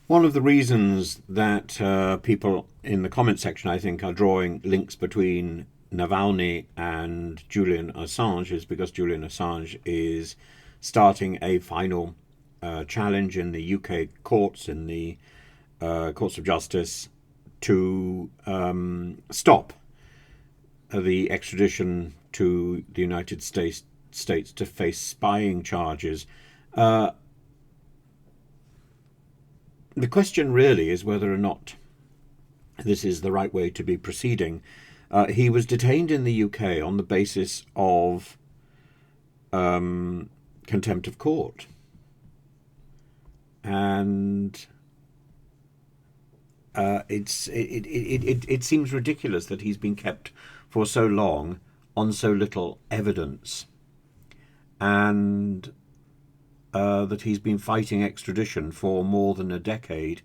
One of the reasons that people in the comment section, I think, are drawing links between Navalny and Julian Assange is because Julian Assange is starting a final challenge in the UK courts, in the courts of justice, to stop the extradition to the United States to face spying charges. The question really is whether or not this is the right way to be proceeding. He was detained in the UK on the basis of contempt of court. And it seems ridiculous that he's been kept for so long on so little evidence, and that he's been fighting extradition for more than a decade,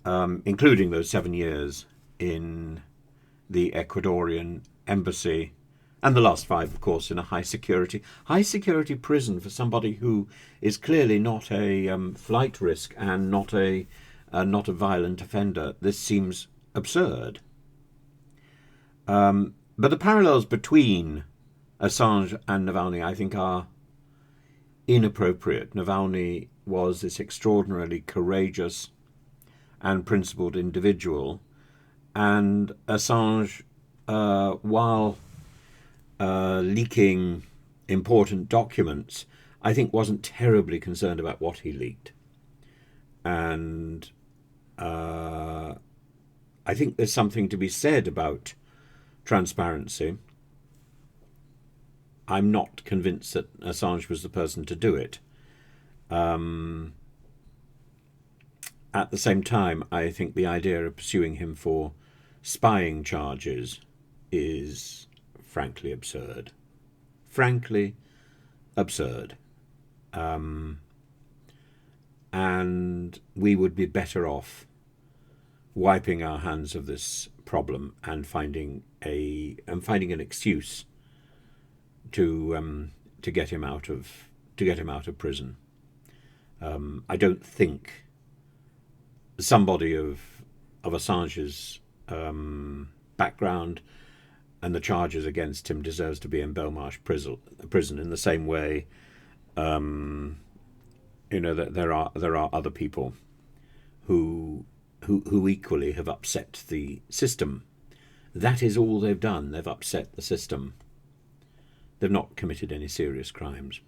including those 7 years in the Ecuadorian embassy, and the last 5, of course, in a high security prison for somebody who is clearly not a flight risk and not a violent offender. This seems absurd. But the parallels between Assange and Navalny, I think, are inappropriate. Navalny was this extraordinarily courageous and principled individual, and Assange, while leaking important documents, I think wasn't terribly concerned about what he leaked. And I think there's something to be said about transparency. I'm not convinced that Assange was the person to do it. At the same time, I think the idea of pursuing him for spying charges is frankly absurd. Frankly absurd. And we would be better off wiping our hands of this problem and finding an excuse to get him out of prison. I don't think somebody of Assange's background and the charges against him deserves to be in Belmarsh prison in the same way. That there are other people who equally have upset the system. That is all they've done. They've upset the system. They've not committed any serious crimes.